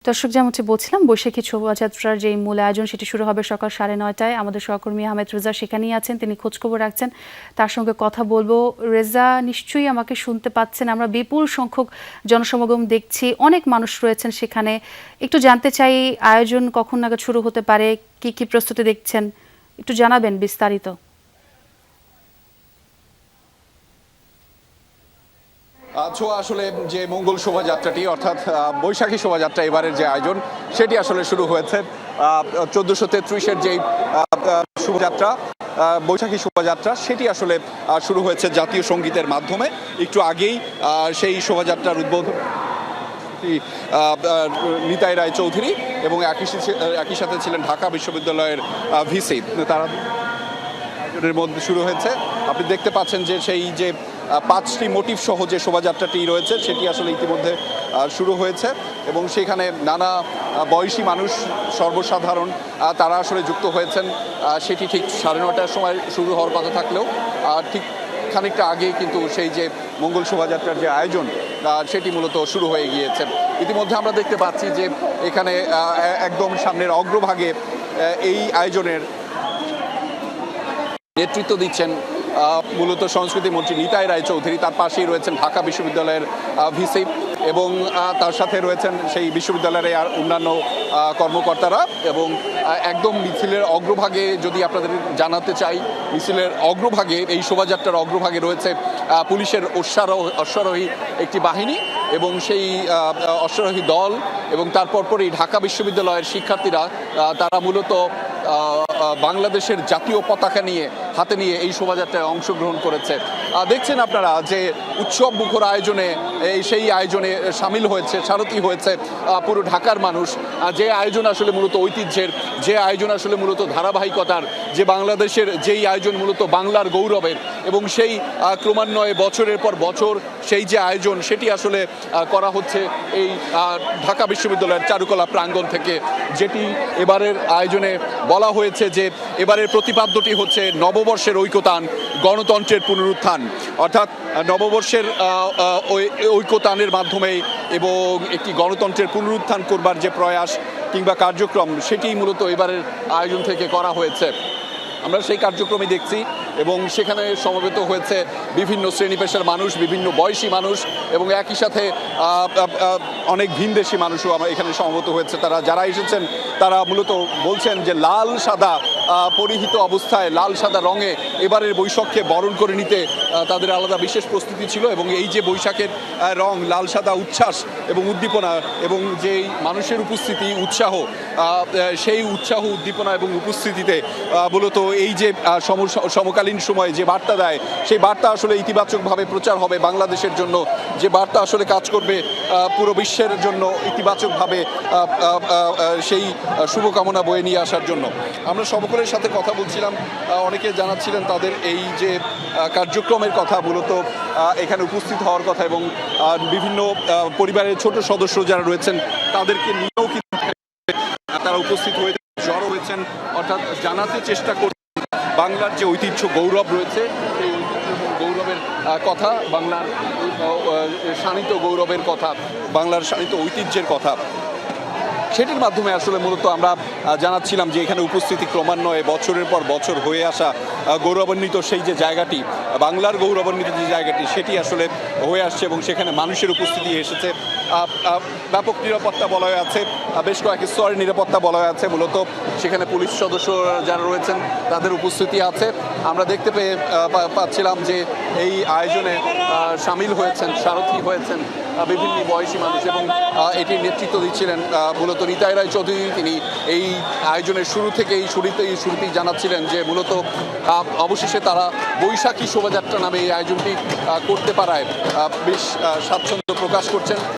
দর্শক যেমনটি বলছিলাম, বৈশাখী শোভাযাত্রার যে মূল আয়োজন সেটি শুরু হবে সকাল 9:30টায়। আমাদের সহকর্মী আহমেদ রেজা সেখানেই আছেন, তিনি খোঁজখবর রাখছেন, তার সঙ্গে কথা বলবো। রেজা, নিশ্চয়ই আমাকে শুনতে পাচ্ছেন? আমরা বিপুল সংখ্যক জনসমাগম দেখছি, অনেক মানুষ রয়েছেন সেখানে। একটু জানতে চাই আয়োজন কখন নাগাদ শুরু হতে পারে, কি কি প্রস্তুতি দেখছেন, একটু জানাবেন বিস্তারিত। ছোঁয়া আসলে যে মঙ্গল শোভাযাত্রাটি অর্থাৎ বৈশাখী শোভাযাত্রা এবারের যে আয়োজন সেটি আসলে শুরু হয়েছে 1433-এর যেই শোভাযাত্রা বৈশাখী শোভাযাত্রা সেটি আসলে শুরু হয়েছে জাতীয় সঙ্গীতের মাধ্যমে। একটু আগেই সেই শোভাযাত্রার উদ্বোধন নিতাই রায় চৌধুরী এবং একই সাথে ছিলেন ঢাকা বিশ্ববিদ্যালয়ের ভিসি। তারা আয়োজনের মধ্যে শুরু হয়েছে। আপনি দেখতে পাচ্ছেন যে সেই যে 5টি মোটিভ সহ যে শোভাযাত্রাটি রয়েছে সেটি আসলে ইতিমধ্যে শুরু হয়েছে এবং সেখানে নানা বয়সী মানুষ, সর্বসাধারণ তারা আসলে যুক্ত হয়েছেন। সেটি ঠিক 9:30টার সময় শুরু হওয়ার কথা থাকলেও ঠিক খানিকটা আগেই কিন্তু সেই যে মঙ্গল শোভাযাত্রার যে আয়োজন সেটি মূলত শুরু হয়ে গিয়েছে। ইতিমধ্যে আমরা দেখতে পাচ্ছি যে এখানে একদম সামনের অগ্রভাগে এই আয়োজনের নেতৃত্ব দিচ্ছেন মূলত সংস্কৃতি মন্ত্রী নিতাই রায় চৌধুরী। তার পাশেই রয়েছেন ঢাকা বিশ্ববিদ্যালয়ের ভিসি এবং তার সাথে রয়েছেন সেই বিশ্ববিদ্যালয়ের আর অন্যান্য কর্মকর্তারা। এবং একদম মিছিলের অগ্রভাগে যদি আপনাদের জানাতে চাই, মিছিলের অগ্রভাগে, এই শোভাযাত্রার অগ্রভাগে রয়েছে পুলিশের অশ্বারোহী একটি বাহিনী এবং সেই অশ্বারোহী দল এবং তারপর পরেই ঢাকা বিশ্ববিদ্যালয়ের শিক্ষার্থীরা, তারা মূলত বাংলাদেশের জাতীয় পতাকা হাতে নিয়ে এই শোভাযাত্রায় অংশগ্রহণ করেছে। দেখছেন আপনারা যে উৎসব মুখর আয়োজনে, সেই আয়োজনে সামিল হয়েছে, সারথি হয়েছে পুরো ঢাকার মানুষ। যে আয়োজন আসলে মূলত ঐতিহ্যের, যে আয়োজন আসলে মূলত ধারাবাহিকতার, যে বাংলাদেশের যেই আয়োজন মূলত বাংলার গৌরবের, এবং সেই ক্রমান্বয়ে বছরের পর বছর সেই যে আয়োজন সেটি আসলে করা হচ্ছে এই ঢাকা বিশ্ববিদ্যালয়ের চারুকলা প্রাঙ্গণ থেকে। যেটি এবারের আয়োজনে বলা হয়েছে যে এবারের প্রতিপাদ্যটি হচ্ছে নববর্ষের ঐকতান, গণতন্ত্রের পুনরুত্থান। অর্থাৎ নববর্ষের ঐকতানের মাধ্যমে এবং একটি গণতন্ত্রের পুনরুত্থান করবার যে প্রয়াস কিংবা কার্যক্রম সেটি মূলত এবারের আয়োজন থেকে করা হয়েছে। আমরা সেই কার্যক্রমই দেখছি এবং সেখানে সমবেত হয়েছে বিভিন্ন শ্রেণী পেশার মানুষ, বিভিন্ন বয়সী মানুষ এবং একই সাথে অনেক ভিনদেশি মানুষও আমরা এখানে সমবেত হয়েছে। তারা যারা এসেছেন তারা মূলত বলছেন যে লাল সাদা পরিহিত অবস্থায়, লাল সাদা রঙে এবারের বৈশাখকে বরণ করে নিতে তাদের আলাদা বিশেষ প্রস্তুতি ছিল। এবং এই যে বৈশাখের রং, লাল সাদা উচ্ছ্বাস এবং উদ্দীপনা এবং যেই মানুষের উপস্থিতি, উৎসাহ, সেই উৎসাহ, উদ্দীপনা এবং উপস্থিতিতে মূলত এই যে সমকালীন সময়ে যে বার্তা দেয় সেই বার্তা আসলে ইতিবাচকভাবে প্রচার হবে বাংলাদেশের জন্য, যে বার্তা আসলে কাজ করবে পুরো বিশ্বের জন্য ইতিবাচকভাবে, সেই শুভকামনা বয়ে নিয়ে আসার জন্য। আমরা সকলের সাথে কথা বলছিলাম, অনেকে জানাচ্ছিলেন তাদের এই যে কার্যক্রমের কথা, মূলত এখানে উপস্থিত হওয়ার কথা এবং বিভিন্ন পরিবারের ছোট সদস্য যারা রয়েছেন তাদেরকে নিয়েও কিন্তু তারা উপস্থিত হয়ে জড়ো হয়েছেন। অর্থাৎ জানাতে চেষ্টা করছেন বাংলার যে ঐতিহ্য, গৌরব রয়েছে সেই ঐতিহ্য এবং গৌরবের কথা, বাংলার শানিত গৌরবের কথা, বাংলার শানিত ঐতিহ্যের কথা। সেটির মাধ্যমে আসলে মূলত আমরা জানাচ্ছিলাম যে এখানে উপস্থিতি ক্রমান্বয়ে বছরের পর বছর হয়ে আসা গৌরবান্বিত সেই যে জায়গাটি, বাংলার গৌরবান্বিত যে জায়গাটি সেটি আসলে হয়ে আসছে এবং সেখানে মানুষের উপস্থিতি এসেছে। ব্যাপক নিরাপত্তা বলয় আছে, বেশ কয়েক স্তরের নিরাপত্তা বলয় আছে। মূলত সেখানে পুলিশ সদস্য যারা রয়েছেন তাদের উপস্থিতি আছে। আমরা দেখতে পাচ্ছিলাম যে এই আয়োজনে সামিল হয়েছেন, সারথি হয়েছেন বিভিন্ন বয়সী মানুষ এবং এটির নেতৃত্ব দিচ্ছিলেন মূলত নিতাই রায় চৌধুরী। তিনি এই আয়োজনের শুরুতেই জানাচ্ছিলেন যে মূলত অবশেষে তারা বৈশাখী শোভাযাত্রা নামে এই আয়োজনটি করতে পারায় বেশ স্বাচ্ছন্দ্য প্রকাশ করছেন।